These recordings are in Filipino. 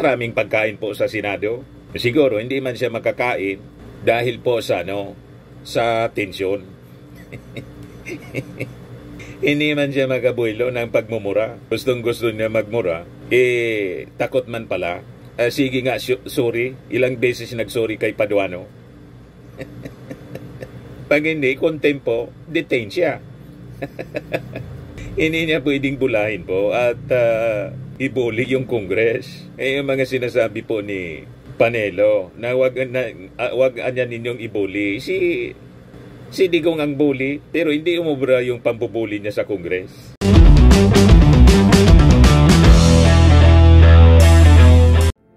maraming pagkain po sa Senado. Siguro hindi man siya makakain dahil po sa sa tensyon. Hindi man siya makabuelo ng pagmumura. Gustong-gusto niya magmura. Takot man pala. Sige nga, sorry. Ilang beses nag-sorry kay Paduano. Pag hindi, kontempo, detain siya. Hindi niya pwedeng bulahin po at ibuli yung Congress. Yung mga sinasabi po ni Panelo na wag anya ninyong ibuli. Si Digong ang bully, pero hindi umubra yung pambubuli niya sa Congress.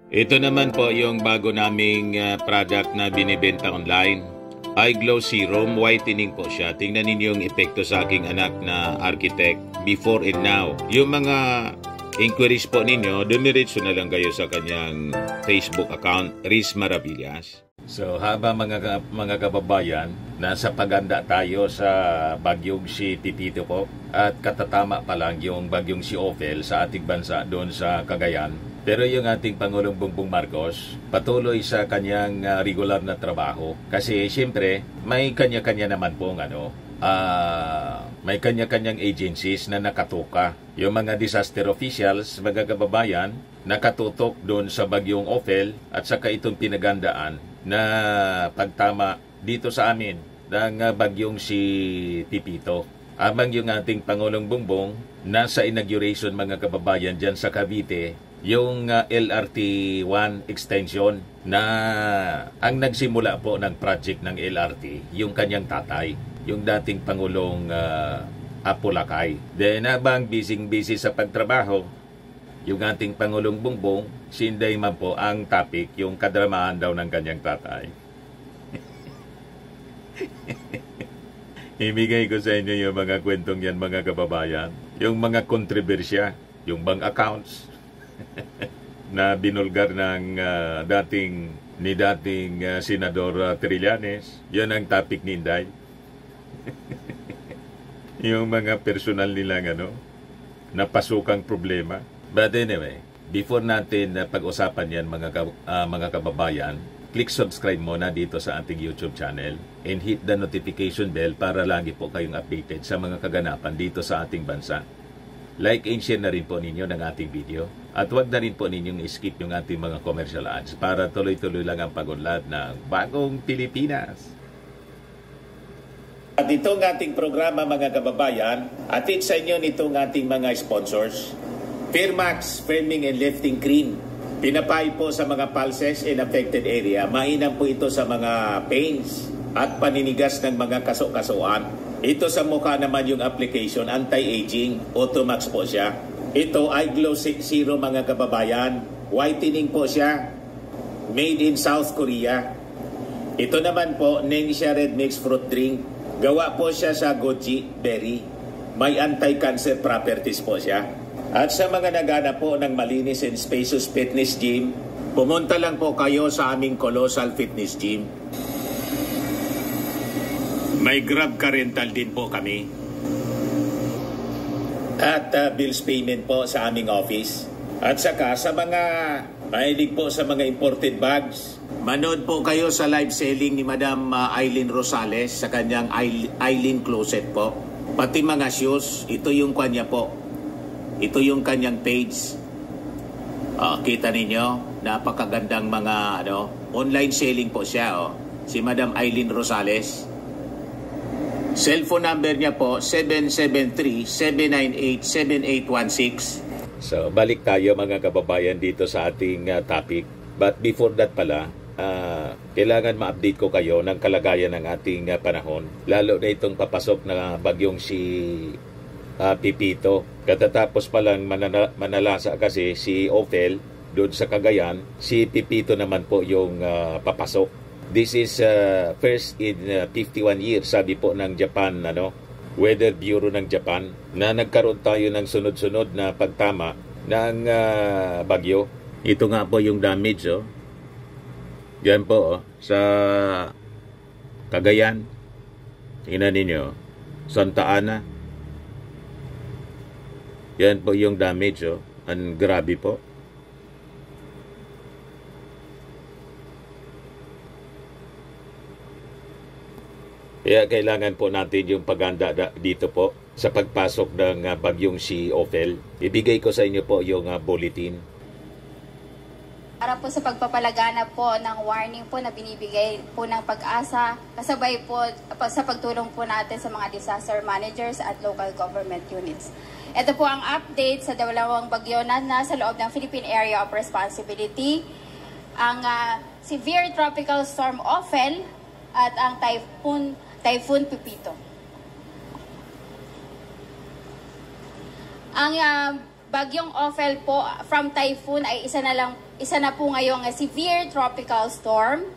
Ito naman po yung bago naming product na binibenta online. iGlow Serum Whitening po siya. Tingnan ninyo yung epekto sa aking anak na architect before and now. Yung mga inquiries po ninyo, dumiretso na lang kayo sa kanyang Facebook account, Riz Maravillas. So habang mga kababayan, nasa paganda tayo sa bagyong si Titito po at katatama pa lang yung bagyong si Ophel sa ating bansa doon sa Cagayan. Pero yung ating Pangulong Bongbong Marcos patuloy sa kanyang regular na trabaho kasi siyempre may kanya-kanya naman pong may kanya-kanyang agencies na nakatuka. Yung mga disaster officials, mga kababayan, nakatutok doon sa bagyong Ophel at saka itong pinagandaan na pagtama dito sa amin ng bagyong si Pipito. Abang yung ating Pangulong Bongbong nasa inauguration mga kababayan dyan sa Cavite, yung LRT-1 extension na ang nagsimula po ng project ng LRT, yung kanyang tatay, yung dating Pangulong Apo Lakay. Then habang busy sa pagtrabaho, yung ating Pangulong Bongbong, sinday man po ang topic, yung kadramahan daw ng kanyang tatay. Ibigay ko sa inyo yung mga kwentong yan mga kababayan. Yung mga kontrobersya, yung bank accounts na binulgar ng dating Senador Trillanes. Yan ang topic ni Inday. Yung mga personal nilang napasukang problema. But anyway, before natin pag-usapan yan mga kababayan, click subscribe muna dito sa ating YouTube channel and hit the notification bell para lagi po kayong updated sa mga kaganapan dito sa ating bansa. Like and share na rin po ninyo ng ating video at huwag na rin po ninyong skip yung ating mga commercial ads para tuloy-tuloy lang ang pag-unlad ng bagong Pilipinas. At itong ating programa mga kababayan, atid sa inyo nitong ating mga sponsors. Firmax Firming and Lifting Cream. Pinapay po sa mga pulses in affected area. Mainam po ito sa mga pains at paninigas ng mga kaso-kasuan. Ito sa mukha naman yung application, anti-aging, Automax po siya. Ito iGlow Serum mga kababayan. Whitening po siya. Made in South Korea. Ito naman po, Nengxia Red Mix Fruit Drink. Gawa po siya sa goji berry. May anti-cancer properties po siya. At sa mga nagana po ng malinis and spacious fitness gym, pumunta lang po kayo sa aming Colossal Fitness Gym. May Grab car rental din po kami. At bills payment po sa aming office. At saka sa mga mahilig po sa mga imported bags, manood po kayo sa live selling ni Madam Aileen Rosales sa kanyang Aileen Closet po. Pati mga shoes, ito yung kanya po. Ito yung kanyang page. Kita ninyo, napakagandang mga online selling po siya. Si Madam Aileen Rosales. Cellphone number niya po 773-798-7816. So balik tayo mga kababayan dito sa ating topic. But before that pala, kailangan ma-update ko kayo ng kalagayan ng ating panahon. Lalo na itong papasok na bagyong si Pipito. Katatapos palang manalasa kasi si Ophel doon sa Cagayan, si Pipito naman po yung papasok. This is first in 51 years, sabi po ng Japan, Weather Bureau ng Japan, na nagkaroon tayo ng sunod-sunod na pagtama ng bagyo. Ito nga po yung damage, Yan po, sa Cagayan. Tingnan ninyo, Santa Ana. Yan po yung damage, Ang grabe po. Kaya kailangan po natin yung paghanda dito po sa pagpasok ng bagyong si Ophel. Ibigay ko sa inyo po yung bulletin. Para po sa pagpapalaganap po ng warning po na binibigay po ng Pag-asa, kasabay po sa pagtulong po natin sa mga disaster managers at local government units. Ito po ang update sa dalawang bagyo na nasa loob ng Philippine Area of Responsibility, ang Severe Tropical Storm Ophel at ang Typhoon Pepito. Ang bagyong Ophel po from typhoon ay isa na po ngayong severe tropical storm.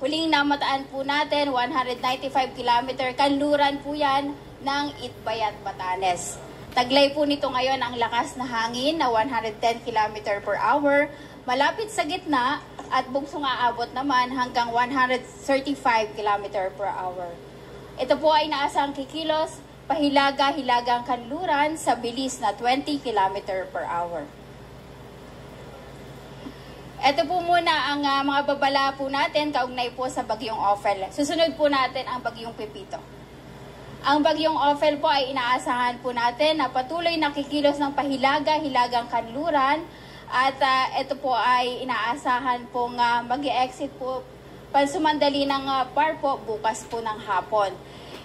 Huling namataan po natin 195 km kanluran po yan ng Itbayat, Batanes. Taglay po nito ngayon ang lakas na hangin na 110 km per hour, malapit sa gitna at bugsong aabot naman hanggang 135 km per hour. Ito po ay naasang kikilos pahilaga-hilagang kanluran sa bilis na 20 km per hour. Ito po muna ang mga babala po natin kaugnay po sa bagyong Ophel. Susunod po natin ang bagyong Pepito. Ang bagyong Ophel po ay inaasahan po natin na patuloy na kikilos ng pahilaga-hilagang kanluran at ito po ay inaasahan pong mag-exit po pansumandali ng PAR po bukas po ng hapon.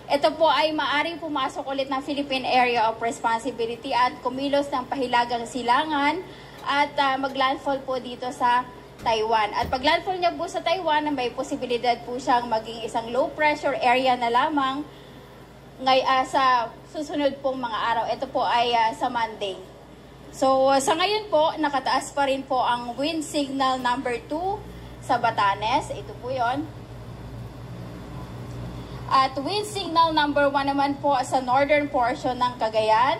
Ito po ay maaring pumasok ulit ng Philippine Area of Responsibility at kumilos ng pahilagang silangan at maglandfall po dito sa Taiwan. At paglandfall niya po sa Taiwan, may posibilidad po siyang maging isang low pressure area na lamang sa susunod pong mga araw. Ito po ay sa Monday. So sa ngayon po, nakataas pa rin po ang wind signal number 2 sa Batanes. Ito po yon. At wind signal number 1 naman po sa northern portion ng Cagayan.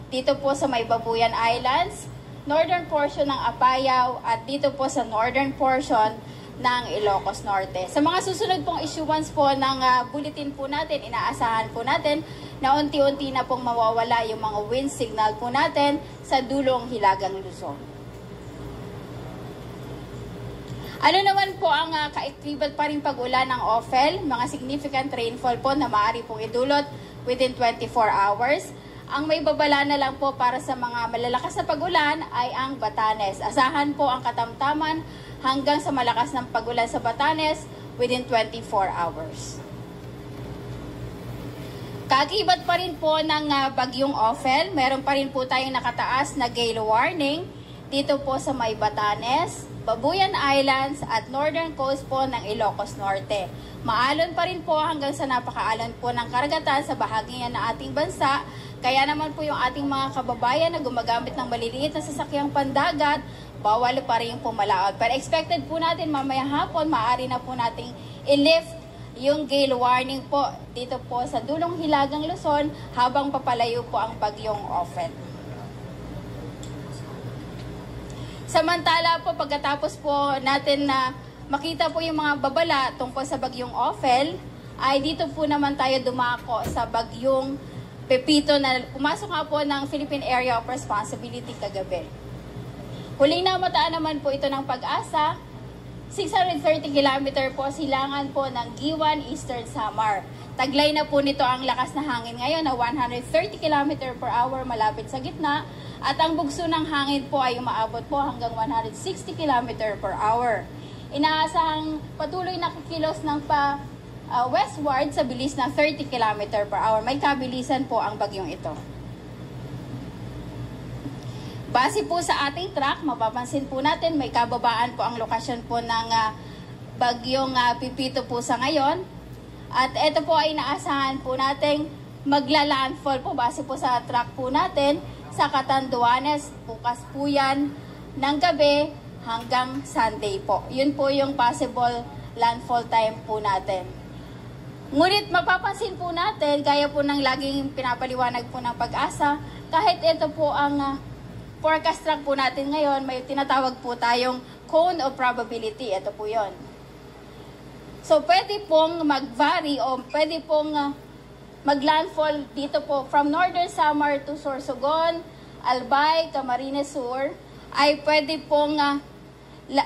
Dito po sa may Babuyan Islands, northern portion ng Apayao, at dito po sa northern portion ng Ilocos Norte. Sa mga susunod pong issuance po ng bulletin po natin, inaasahan po natin na unti-unti na pong mawawala yung mga wind signal po natin sa dulong Hilagang Luzon. Ano naman po ang kaakibat pa rin pag-ulan ng Ophel? Mga significant rainfall po na maaari pong idulot within 24 hours. Ang may babala na lang po para sa mga malalakas na pag-ulan ay ang Batanes. Asahan po ang katamtaman hanggang sa malakas ng pag-ulan sa Batanes within 24 hours. Kaakibat pa rin po ng bagyong Ophel, meron pa rin po tayong nakataas na gale warning dito po sa may Batanes, Babuyan Islands at northern coast po ng Ilocos Norte. Maalon pa rin po hanggang sa napakaalon po ng karagatan sa bahagi yan ng ating bansa. Kaya naman po yung ating mga kababayan na gumagamit ng maliliit na sasakyang pandagat, bawal pa rin pumalaot. Pero expected po natin mamaya hapon, maaari na po nating i-lift yung gale warning po dito po sa dulong Hilagang Luzon habang papalayo po ang bagyong Ophel. Samantala po, pagkatapos po natin na makita po yung mga babala tungkol sa bagyong Ophel, ay dito po naman tayo dumako sa bagyong Pepito na pumasok nga po ng Philippine Area of Responsibility kagabi. Huling namataan naman po ito ng Pag-asa, 630 km po silangan po ng Giwan, Eastern Samar. Taglay na po nito ang lakas na hangin ngayon na 130 km per hour malapit sa gitna. At ang bugso ng hangin po ay umaabot po hanggang 160 km per hour. Inaasahang patuloy na kikilos ng westward sa bilis na 30 km per hour. May kabilisan po ang bagyong ito. Base po sa ating track, mapapansin po natin may kababaan po ang lokasyon po ng bagyong Pepito po sa ngayon. At ito po ay inaasahan po nating magla-landfall po base po sa track po natin sa Catanduanes, bukas po yan ng gabi hanggang Sunday po. Yun po yung possible landfall time po natin. Ngunit mapapansin po natin, gaya po ng laging pinapaliwanag po ng Pag-asa, kahit ito po ang forecast track po natin ngayon, may tinatawag po tayong cone of probability. Ito po yon. So pwede pong mag-vary o pwede pong maglandfall dito po from Northern Samar to Sorsogon, Albay, Camarines Sur, ay pwede pong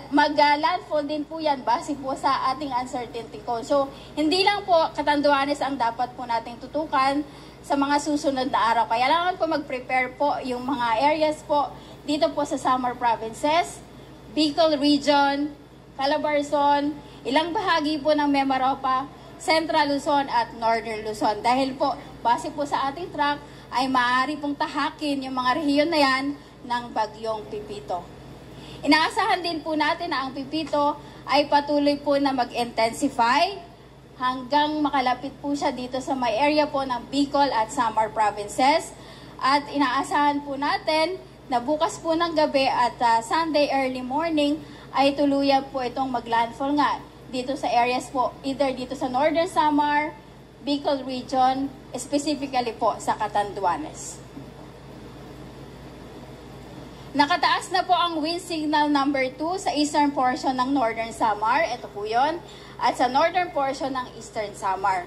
mag-landfall din po yan base po sa ating uncertainty cone. So, hindi lang po Catanduanes ang dapat po nating tutukan sa mga susunod na araw. Kaya kailangan po mag-prepare po yung mga areas po dito po sa Samar Provinces, Bicol Region, Calabarzon, ilang bahagi po ng Mimaropa, Central Luzon at Northern Luzon. Dahil po, base po sa ating track, ay maaari pong tahakin yung mga rehiyon na yan ng bagyong Pipito. Inaasahan din po natin na ang Pipito ay patuloy po na mag-intensify hanggang makalapit po siya dito sa may area po ng Bicol at Samar Provinces. At inaasahan po natin na bukas po ng gabi at Sunday early morning ay tuluyan po itong maglandfall nga dito sa areas po, either dito sa Northern Samar, Bicol Region, specifically po sa Catanduanes. Nakataas na po ang wind signal number 2 sa eastern portion ng Northern Samar. Ito po yun. At sa northern portion ng Eastern Samar.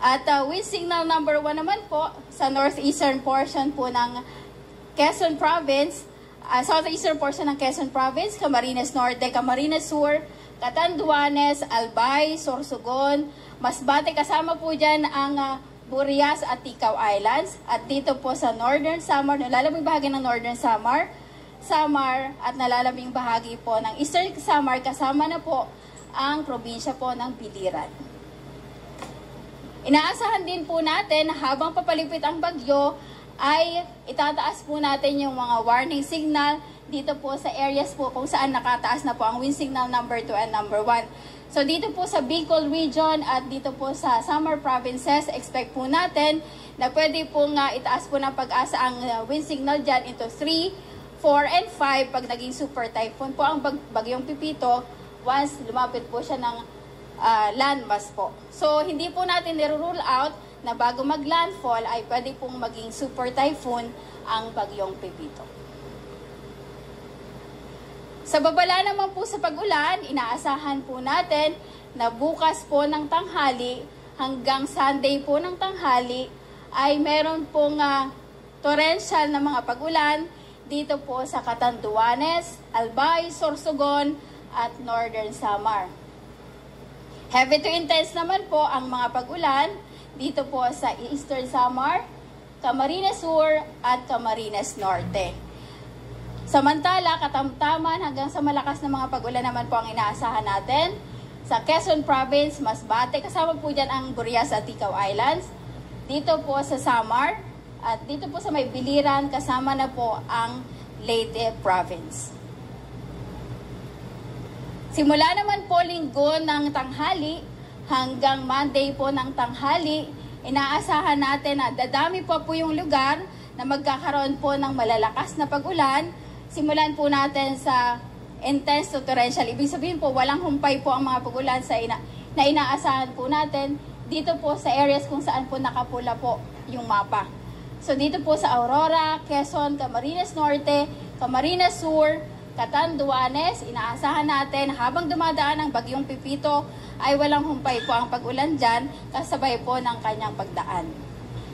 At wind signal number 1 naman po sa northeastern portion po ng Quezon Province, southeastern portion ng Quezon Province, Camarines Norte, Camarines Sur, Catanduanes, Albay, Sorsogon, Masbate, kasama po dyan ang Burias at Ticao Islands. At dito po sa Northern Samar, nalalabing bahagi ng Northern Samar, at nalalabing bahagi po ng Eastern Samar, kasama na po ang probinsya po ng Biliran. Inaasahan din po natin habang papalipit ang bagyo ay itataas po natin yung mga warning signal dito po sa areas po kung saan nakataas na po ang wind signal number 2 and number 1. So dito po sa Bicol Region at dito po sa Samar Provinces, expect po natin na pwede po nga itaas po ng pag-asa ang wind signal dyan into 3, 4, and 5 pag naging super typhoon po ang bagyong Pipito once lumapit po siya ng landmass po. So hindi po natin nirule out na bago mag-landfall ay pwede pong maging super typhoon ang bagyong Pipito. Sa babala naman po sa pag-ulan, inaasahan po natin na bukas po ng tanghali hanggang Sunday po ng tanghali ay meron pong torrential na mga pag-ulan dito po sa Catanduanes, Albay, Sorsogon at Northern Samar. Heavy to intense naman po ang mga pag-ulan dito po sa Eastern Samar, Camarines Sur at Camarines Norte. Samantala, katamtaman hanggang sa malakas na mga pag-ulan naman po ang inaasahan natin sa Quezon Province, Masbate, kasama po dyan ang Burias at Ticao Islands. Dito po sa Samar at dito po sa may Biliran, kasama na po ang Leyte Province. Simula naman po linggo ng tanghali hanggang Monday po ng tanghali, inaasahan natin na dadami po yung lugar na magkakaroon po ng malalakas na pag-ulan. Simulan po natin sa intense to torrential. Ibig sabihin po, walang humpay po ang mga pag-ulan na inaasahan po natin dito po sa areas kung saan po nakapula po yung mapa. So dito po sa Aurora, Quezon, Camarines Norte, Camarines Sur, Catanduanes, inaasahan natin habang dumadaan ang bagyong Pipito ay walang humpay po ang pag-ulan dyan kasabay po ng kanyang pagdaan.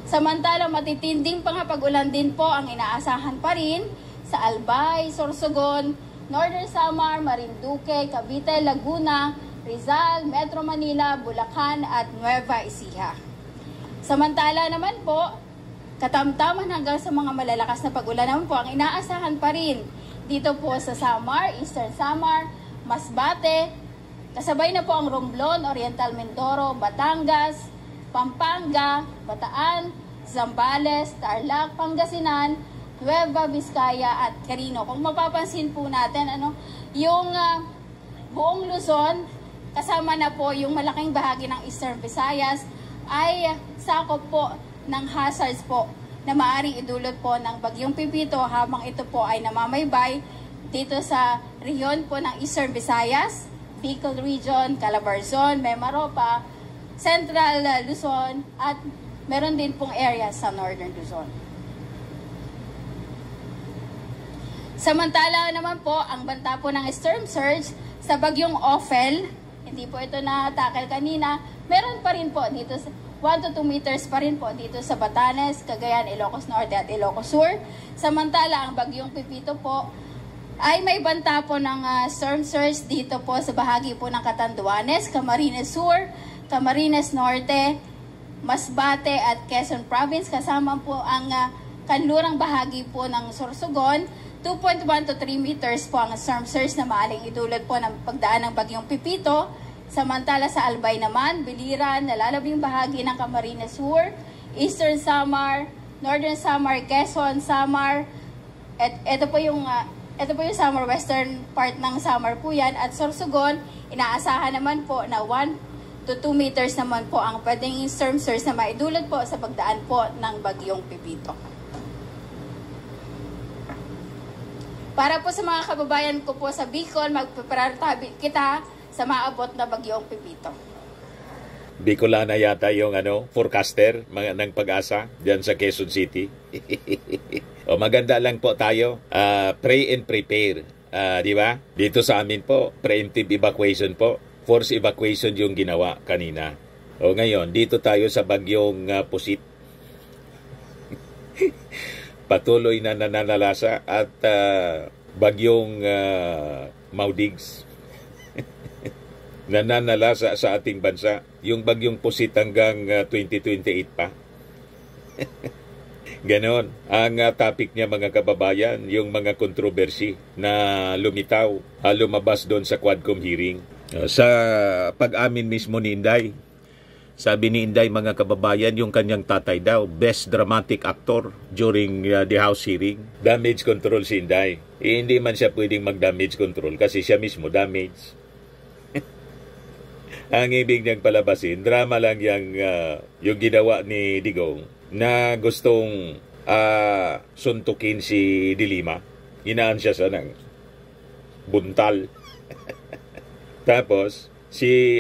Samantalang matitinding pag-ulan din po ang inaasahan pa rin sa Albay, Sorsogon, Northern Samar, Marinduque, Cavite, Laguna, Rizal, Metro Manila, Bulacan at Nueva Ecija. Samantala naman po, katamtaman hanggang sa mga malalakas na pag-ulan naman po ang inaasahan pa rin dito po sa Samar, Eastern Samar, Masbate, kasabay na po ang Romblon, Oriental Mindoro, Batangas, Pampanga, Bataan, Zambales, Tarlac, Pangasinan, Nueva Vizcaya at Carino. Kung mapapansin po natin, yung buong Luzon, kasama na po yung malaking bahagi ng Eastern Visayas, ay sakop po ng hazards po na maaaring idulot po ng bagyong Pipito habang ito po ay namamaybay dito sa rehiyon po ng Eastern Visayas, Bicol Region, Calabarzon, Mimaropa, Central Luzon at meron din pong area sa Northern Luzon. Samantala naman po, ang banta po ng storm surge sa bagyong Ophel, hindi po ito na-tackle kanina, meron pa rin po dito sa 1 to 2 meters pa rin po dito sa Batanes, Cagayan, Ilocos Norte at Ilocos Sur. Samantala, ang bagyong Pipito po ay may banta po ng storm surge dito po sa bahagi po ng Catanduanes, Camarines Sur, Camarines Norte, Masbate at Quezon Province. Kasama po ang kanlurang bahagi po ng Sorsogon. 2.1 to 3 meters po ang storm surge na maaling idulot po ng pagdaan ng bagyong Pipito. Samantala sa Albay naman, Biliran, nalalabing bahagi ng Camarines Sur, Eastern Samar, Northern Samar, Quezon, Samar, at ito po yung Samar, western part ng Samar po yan, at Sorsogon, inaasahan naman po na 1 to 2 meters naman po ang pwedeng storm surge na maidulot po sa pagdaan po ng bagyong Pipito. Para po sa mga kababayan ko po sa Bicol, magpaparatabi kita sa maabot na bagyong Pipito. Bicolana yata yung forecaster ng Pag-asa diyan sa Quezon City. O maganda lang po tayo. Pray and prepare. Di ba? Dito sa amin po, preemptive evacuation po. Force evacuation yung ginawa kanina. O ngayon, dito tayo sa bagyong Pusit. Patuloy na nananalasa at bagyong Maudigs. Nananalasa sa ating bansa. Yung bagyong Pusit hanggang 2028 pa. Ganon. Ang topic niya mga kababayan, yung mga controversy na lumitaw, lumabas doon sa Quadcom hearing. Sa pag-amin mismo ni Inday, sabi ni Inday mga kababayan, yung kanyang tatay daw, best dramatic actor during the House hearing. Damage control si Inday. Hindi man siya pwedeng mag-damage control kasi siya mismo damage. Ang ibig niyang palabasin, drama lang yung ginawa ni Digong na gustong suntukin si Dilima. Inaan siya sa ng buntal. Tapos, si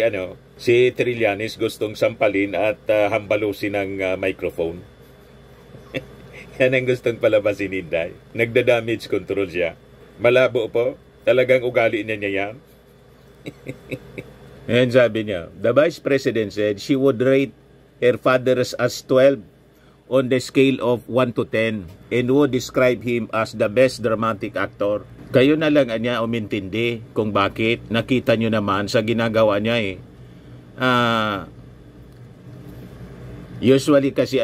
Trillanes gustong sampalin at hambalusin ng microphone. Yan ang gustong palabasin ni Inday. Nagda-damage control siya. Malabo po. Talagang ugali niya yan. And sabi niya, the Vice President said she would rate her father as 12 on the scale of 1 to 10 and would describe him as the best dramatic actor. Kayo na lang niya umintindi kung bakit. Nakita nyo naman sa ginagawa niya usually kasi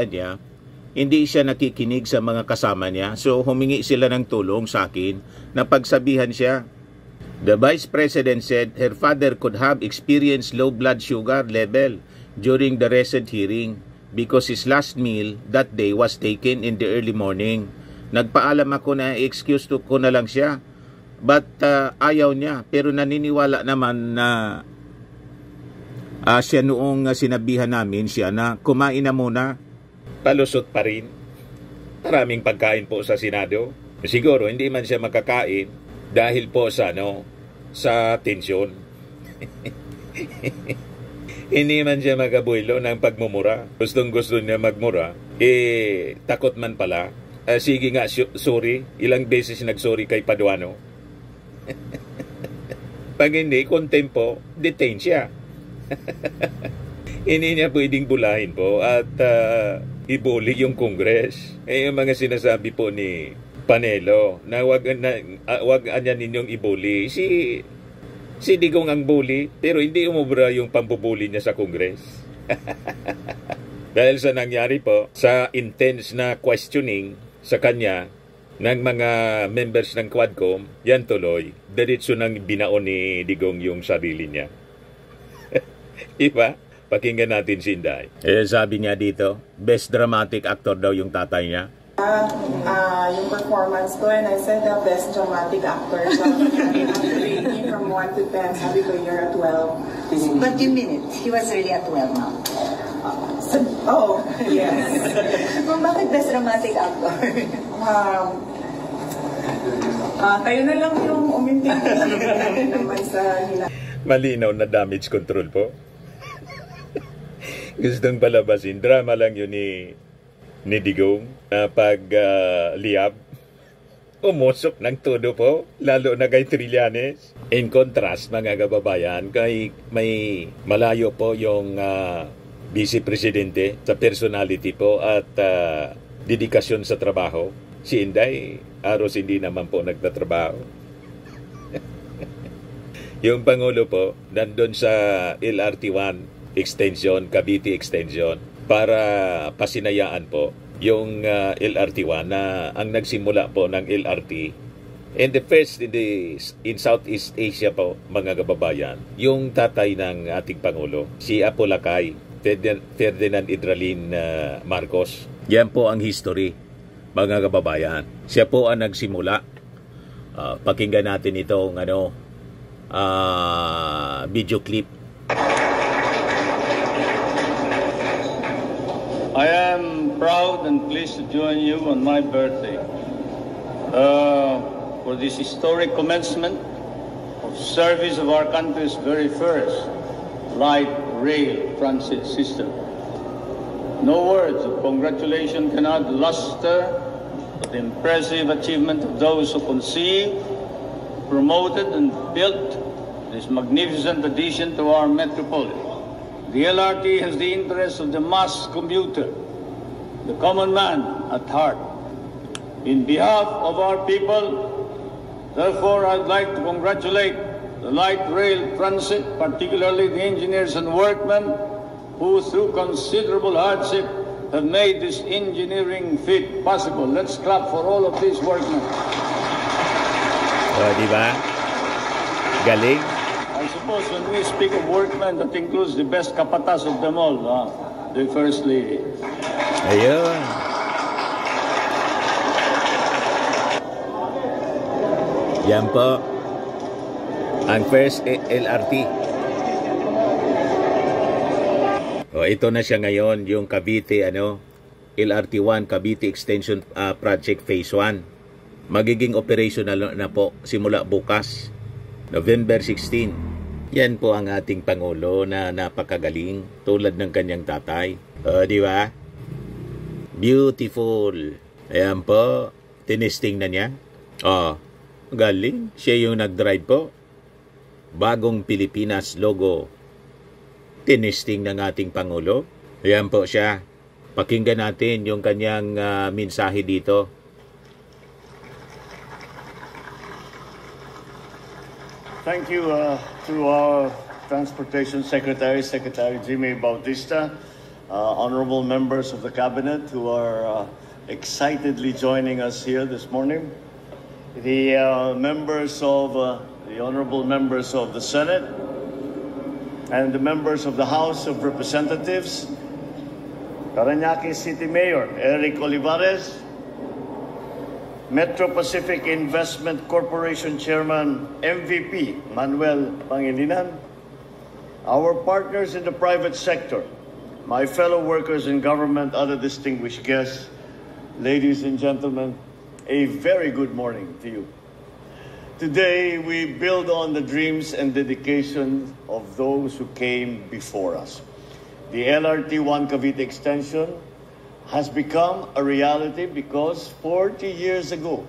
hindi siya nakikinig sa mga kasama niya. So humingi sila ng tulong sa akin na pagsabihan siya. The Vice President said her father could have experienced low blood sugar level during the recent hearing because his last meal that day was taken in the early morning. Nagpaalam ako na excuse ko na lang siya. But ayaw niya. Pero naniniwala naman na siya noong sinabihan namin siya na kumain na muna. Palusot pa rin. Maraming pagkain po sa Senado. Siguro hindi man siya makakain dahil po sa tensyon. Hindi man siya magabuelo ng pagmumura. Gustong-gusto niya magmura. Takot man pala. Sige nga, sorry. Ilang beses nag-sorry kay Paduano. Pag hindi, kontempo, detain siya. Hindi niya pwedeng bulahin po at ibuli yung Congress. Yung mga sinasabi po ni Panelo na wag anya ninyong ibuli. Si Digong ang bully, pero hindi umubra yung pambubuli niya sa Congress. Dahil sa nangyari po, sa intense na questioning sa kanya ng mga members ng Quadcom, yan tuloy, diretso nang binaon ni Digong yung sarili niya. Diba? Pakinggan natin si Inday. Sabi niya dito, best dramatic actor daw yung tatay niya. Yung performance ko, and I said the best dramatic actor. So, actually, from 1 to 10, sabi ko, you're a 12. But you mean it? He was really at 12 now. Yes. Kung bakit best dramatic actor? Kayo na lang yung umintindi naman sa Malinaw na damage control po. Gustong palabasin. Drama lang yun ni Digong na pag-liab. Umusok ng todo po, lalo na kay Trillanes. In contrast, mga kababayan, kay may malayo po yung Vice Presidente sa personality po at dedikasyon sa trabaho. Si Inday, aros hindi naman po nagtatrabaho. Yung Pangulo po, nandun sa LRT-1 extension, Cavite extension, para pasinayaan po yung LRT-1 na ang nagsimula po ng LRT. And the first in Southeast Asia po, mga kababayan, yung tatay ng ating Pangulo, si Apo Lakay, Ferdinand Idralin Marcos. Yan po ang history, mga kababayan. Siya po ang nagsimula. Pakinggan natin itong video clip. I am proud and pleased to join you on my birthday for this historic commencement of service of our country's very first light rail transit system. No words of congratulation can add luster to the impressive achievement of those who conceived, promoted, and built this magnificent addition to our metropolis. The LRT has the interests of the mass commuter, the common man at heart. In behalf of our people, therefore, I'd like to congratulate the light rail transit, particularly the engineers and workmen who, through considerable hardship, have made this engineering feat possible. Let's clap for all of these workmen. Diba? Galing. I suppose when we speak of workmen, that includes the best kapatas of them all, the First Lady. Ayun. Yan po ang first LRT. Ito na siya ngayon, yung Cavite LRT1 Cavite Extension Project Phase 1. Magiging operational na po simula bukas, November 16. Yan po ang ating Pangulo na napakagaling, tulad ng kanyang tatay. Di ba? Beautiful. Ayan po, tinesting na niya. Galing. Siya yung nag-drive po. Bagong Pilipinas logo. Tinesting ng ating Pangulo. Ayan po siya. Pakinggan natin yung kanyang mensahe dito. Thank you to our Transportation Secretary, Secretary Jimmy Bautista, honorable members of the Cabinet who are excitedly joining us here this morning, the honorable members of the Senate, and the members of the House of Representatives, Parañaque City Mayor Eric Olivares, Metro Pacific Investment Corporation Chairman MVP Manuel Pangilinan, our partners in the private sector, my fellow workers in government, other distinguished guests, ladies and gentlemen, a very good morning to you. Today, we build on the dreams and dedication of those who came before us. The LRT-1 Cavite Extension has become a reality because 40 years ago,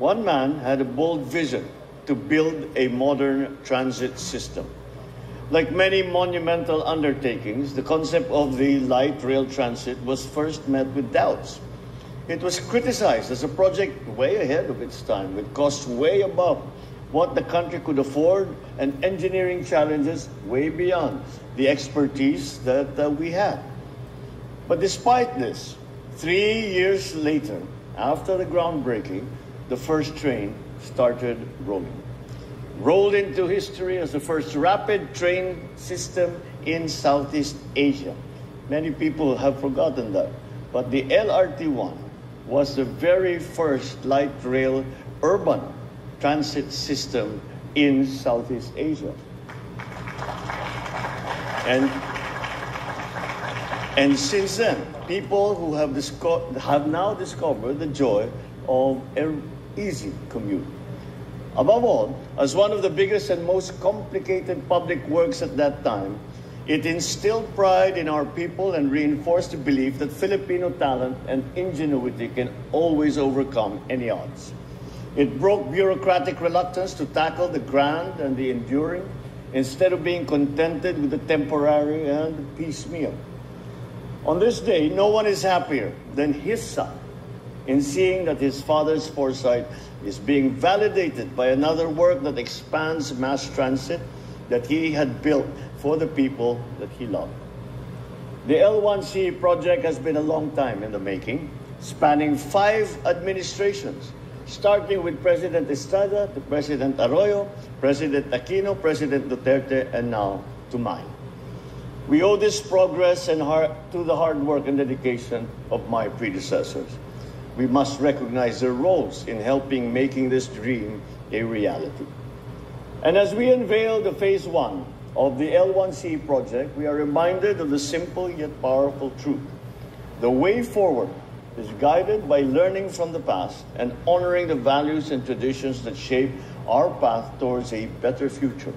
one man had a bold vision to build a modern transit system. Like many monumental undertakings, the concept of the light rail transit was first met with doubts. It was criticized as a project way ahead of its time, with costs way above what the country could afford and engineering challenges way beyond the expertise that we had. But despite this, 3 years later, after the groundbreaking, the first train started rolling. Rolled into history as the first rapid train system in Southeast Asia. Many people have forgotten that. But the LRT-1 was the very first light rail urban transit system in Southeast Asia. And since then, people who have now discovered the joy of an easy commute. Above all, as one of the biggest and most complicated public works at that time, it instilled pride in our people and reinforced the belief that Filipino talent and ingenuity can always overcome any odds. It broke bureaucratic reluctance to tackle the grand and the enduring, instead of being contented with the temporary and piecemeal. On this day, no one is happier than his son, in seeing that his father's foresight is being validated by another work that expands mass transit that he had built for the people that he loved. The L1C project has been a long time in the making, spanning 5 administrations, starting with President Estrada to President Arroyo, President Aquino, President Duterte, and now to mine. We owe this progress to the hard work and dedication of my predecessors. We must recognize their roles in helping making this dream a reality. And as we unveil the phase 1 of the L1C project, we are reminded of the simple yet powerful truth. The way forward is guided by learning from the past and honoring the values and traditions that shape our path towards a better future.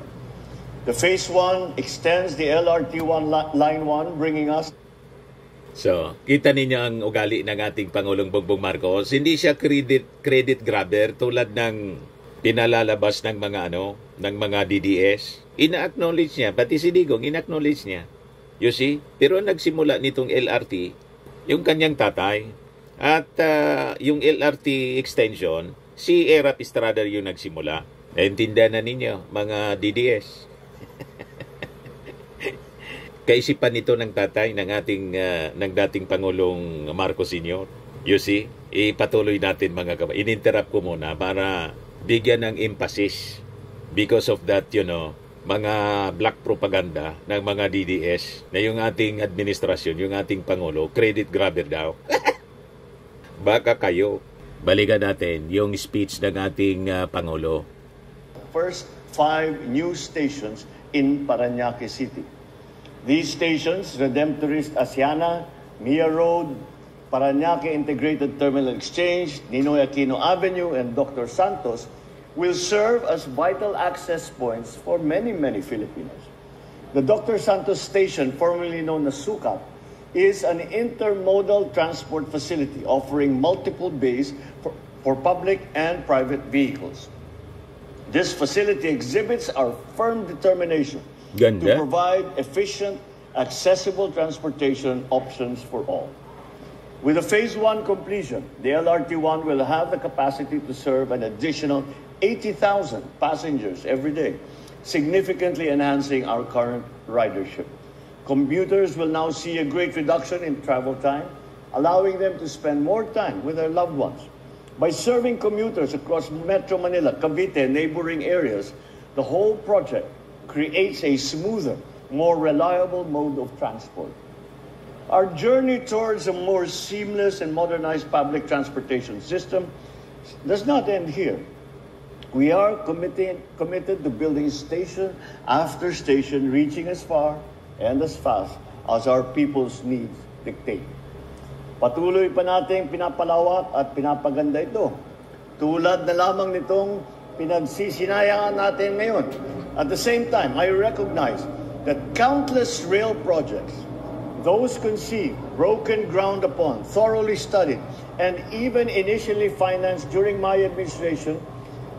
The phase 1 extends the LRT1 Line 1, bringing us. So, kita ninyo ang ugali ng ating Pangulong Bongbong Marcos. Hindi siya credit grabber tulad ng pinalalabas ng mga DDS. Ina-acknowledge niya, pati si Digong ina-acknowledge niya. You see? Pero nagsimula nitong LRT, yung kanyang tatay, at yung LRT extension, si Erap Estrada yung nagsimula. Naintindihan na ninyo, mga DDS. Kaisipan nito ng tatay ng dating Pangulong Marcos Sr. You see? Ipatuloy natin mga kapatid. In-interrupt ko muna para bigyan ng emphasis because of that, mga black propaganda ng mga DDS na yung ating administrasyon, yung ating Pangulo, credit grabber daw. Baka kayo. Balikan natin yung speech ng ating Pangulo. First 5 new stations in Parañaque City. These stations, Redemptorist Asiana, Mia Road, Parañaque Integrated Terminal Exchange, Ninoy Aquino Avenue, and Dr. Santos, will serve as vital access points for many, many Filipinos. The Dr. Santos Station, formerly known as Sukat, is an intermodal transport facility offering multiple bays for public and private vehicles. This facility exhibits our firm determination to provide efficient, accessible transportation options for all. With the phase 1 completion, the LRT1 will have the capacity to serve an additional 80,000 passengers every day, significantly enhancing our current ridership. Commuters will now see a great reduction in travel time, allowing them to spend more time with their loved ones. By serving commuters across Metro Manila, Cavite, and neighboring areas, the whole project creates a smoother, more reliable mode of transport. Our journey towards a more seamless and modernized public transportation system does not end here. We are committed to building station after station, reaching as far and as fast as our people's needs dictate. Patuloy pa nating pinapalawak at pinapaganda ito. Tulad na lamang nitong pinagsisinayangan natin ngayon. At the same time, I recognize that countless rail projects, those conceived, broken ground upon, thoroughly studied, and even initially financed during my administration,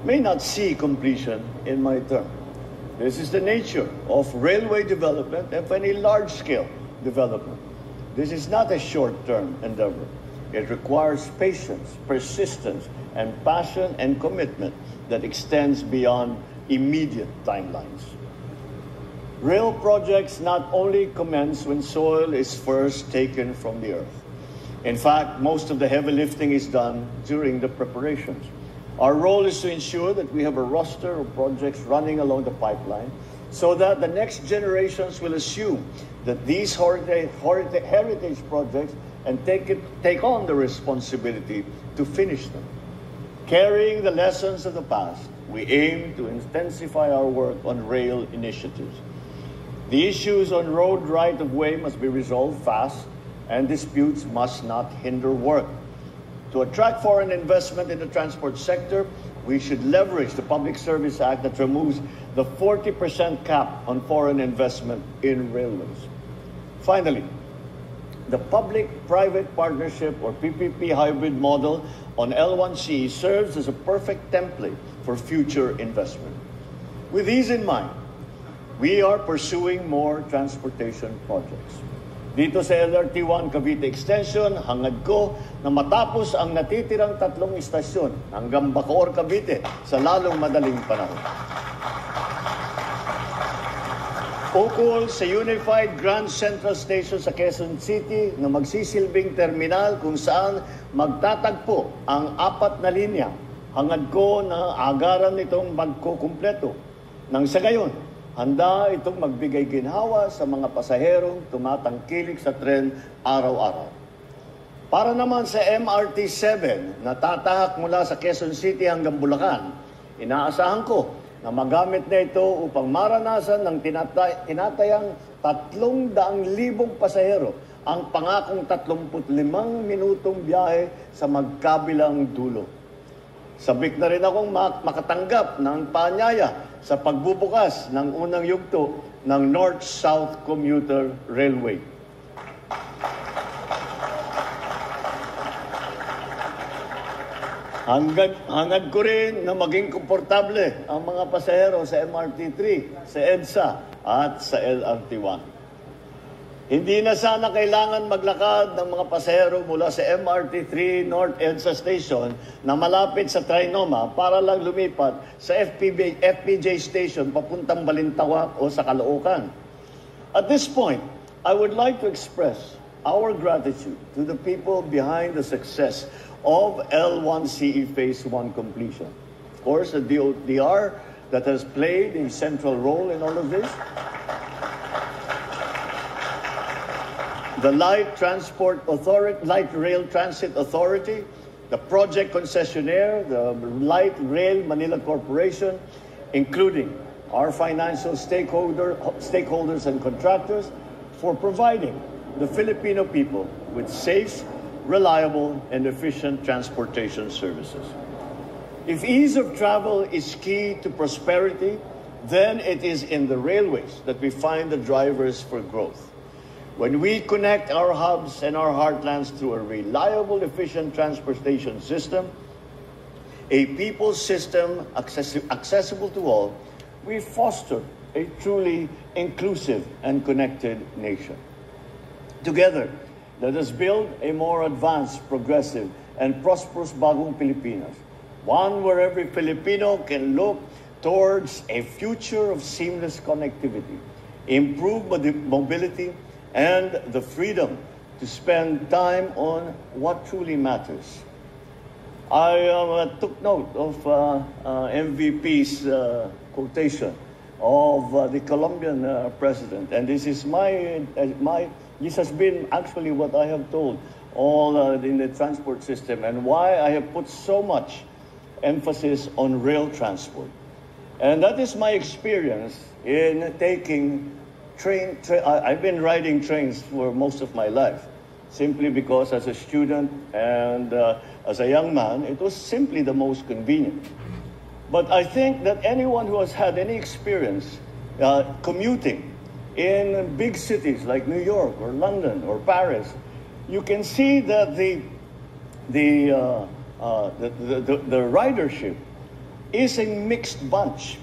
may not see completion in my term. This is the nature of railway development and of any large-scale development. This is not a short-term endeavor. It requires patience, persistence, and passion and commitment that extends beyond immediate timelines. Rail projects not only commence when soil is first taken from the earth. In fact, most of the heavy lifting is done during the preparations. Our role is to ensure that we have a roster of projects running along the pipeline so that the next generations will assume that these heritage projects and take on the responsibility to finish them. Carrying the lessons of the past, we aim to intensify our work on rail initiatives. The issues on road right-of-way must be resolved fast, and disputes must not hinder work. To attract foreign investment in the transport sector, we should leverage the Public Service Act that removes the 40% cap on foreign investment in railways. Finally, the public-private partnership or PPP hybrid model on L1C serves as a perfect template for future investment. With these in mind, we are pursuing more transportation projects. Dito sa LRT1 Cavite Extension, hangad ko na matapos ang natitirang 3 istasyon hanggang Bacoor, Cavite sa lalong madaling panahon. Ukol sa Unified Grand Central Station sa Quezon City na magsisilbing terminal kung saan magtatagpo ang 4 na linya. Hangad ko na agaran nitong magkukumpleto. Nang sa gayon, handa itong magbigay ginhawa sa mga pasaherong tumatangkilik sa tren araw-araw. Para naman sa MRT-7 na tatahak mula sa Quezon City hanggang Bulacan, inaasahan ko na magamit na ito upang maranasan ng tinatayang 300,000 pasahero ang pangakong 35 minutong biyahe sa magkabilang dulo. Sabik na rin akong makatanggap ng paanyaya sa pagbubukas ng unang yugto ng North-South Commuter Railway. Hangad ko rin na maging komportable ang mga pasahero sa MRT-3, sa EDSA at sa LRT-1. Hindi na sana kailangan maglakad ng mga pasahero mula sa MRT-3 North EDSA Station na malapit sa Trinoma para lang lumipat sa FPJ Station papuntang Balintawak o sa Caloocan. At this point, I would like to express our gratitude to the people behind the success of L1CE Phase 1 completion. Of course, the DOTR that has played a central role in all of this. The Light Rail Transit Authority, the project concessionaire, the Light Rail Manila Corporation, including our financial stakeholders and contractors, for providing the Filipino people with safe, reliable, and efficient transportation services. If ease of travel is key to prosperity, then it is in the railways that we find the drivers for growth. When we connect our hubs and our heartlands through a reliable, efficient transportation system, a people system accessible to all, we foster a truly inclusive and connected nation. Together, let us build a more advanced, progressive, and prosperous Bagong Pilipinas, one where every Filipino can look towards a future of seamless connectivity, improved mobility, and the freedom to spend time on what truly matters. I took note of MVP's quotation of the Colombian president, and this is this has been actually what I have told all in the transport system, and why I have put so much emphasis on rail transport. And that is my experience in taking I've been riding trains for most of my life, simply because as a student and as a young man, it was simply the most convenient. But I think that anyone who has had any experience commuting in big cities like New York or London or Paris, you can see that the ridership is a mixed bunch.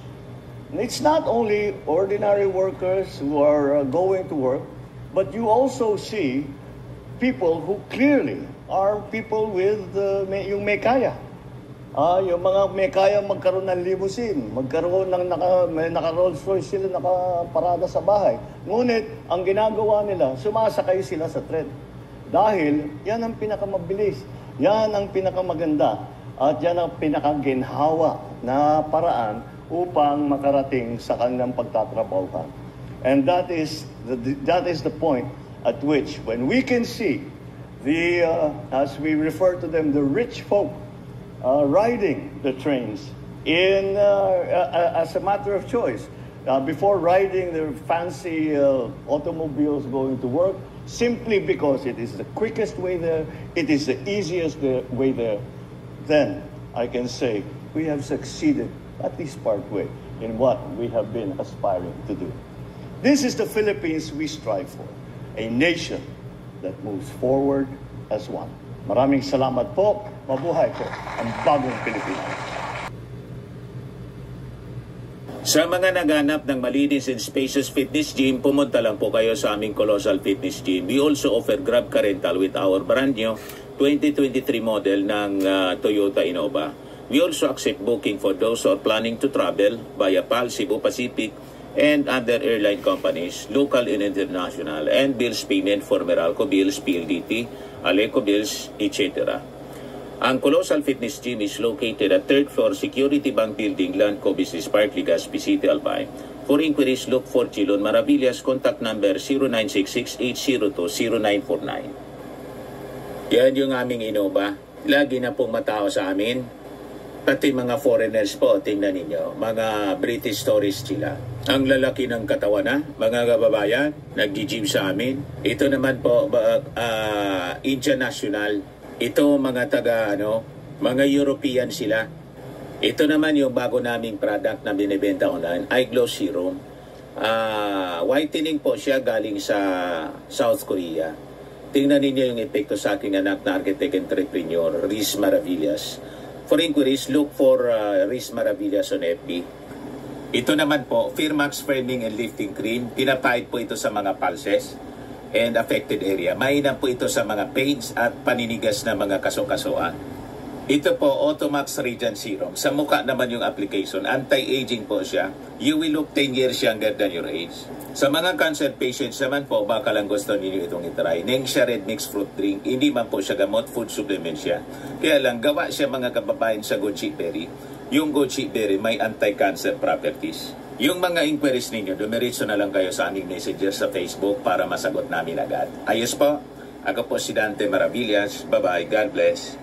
It's not only ordinary workers who are going to work, but you also see people who clearly are people with yung may kaya. Yung mga may kaya magkaroon ng limousine, magkaroon ng naka-Rolls Royce sila nakaparada sa bahay. Ngunit, ang ginagawa nila, sumasakay sila sa tren. Dahil, yan ang pinakamabilis, yan ang pinakamaganda, at yan ang pinakaginhawa na paraan upang makarating sa kanilang pagtatrabahuhan. And that is the point at which, when we can see as we refer to them, the rich folk riding the trains as a matter of choice, before riding their fancy automobiles going to work, simply because it is the quickest way there, it is the easiest way there, then I can say we have succeeded at least part way in what we have been aspiring to do. This is the Philippines we strive for, a nation that moves forward as one. Maraming salamat po. Mabuhay po ang Bagong Pilipinas. Sa mga naghanap ng malinis and spacious fitness gym, pumunta lang po kayo sa aming Colossal Fitness Gym. We also offer Grab Car Rental with our brand new 2023 model ng Toyota Innova. We also accept booking for those who are planning to travel via PAL, Cebu Pacific, and other airline companies, local and international, and bills payment for Meralco Bills, PLDT, Aleco Bills, etc. Ang Colossal Fitness Gym is located at 3rd floor Security Bank Building, Landco Business Park, Legazpi City, Albay. For inquiries, look for Chilon Maravillas. Contact number 0966-802-0949. Yan yung aming Innova. Lagi na pong matao sa amin. Pati mga foreigners po, tingnan ninyo. Mga British tourists sila. Ang lalaki ng katawan na, mga kababayan, nag-gym sa amin. Ito naman po, Indian National. Ito mga mga European sila. Ito naman yung bago naming product na binibenta online, iGlow Serum. Whitening po siya galing sa South Korea. Tingnan ninyo yung epekto sa aking anak na architect entrepreneur, Riz Maravillas. For inquiries, look for Riz Maravillas on FB. Ito naman po, Firmax Firming and Lifting Cream. Pinapahid po ito sa mga pulses and affected area. Mainam po ito sa mga pains at paninigas na mga kaso-kasuan. Ito po, Automax Radiant Serum. Sa mukha naman yung application. Anti-aging po siya. You will look 10 years younger than your age. Sa mga cancer patients naman po, baka lang gusto ninyo itong itry. Nengxia Red Mixed Fruit Drink. Hindi man po siya gamot, food supplement siya. Kaya lang, gawa siya mga kababayan sa goji berry. Yung goji berry may anti-cancer properties. Yung mga inquiries ninyo, dumiritso na lang kayo sa aming messenger sa Facebook para masagot namin agad. Ayos po, ako po si Dante Maravillas. Bye-bye. God bless.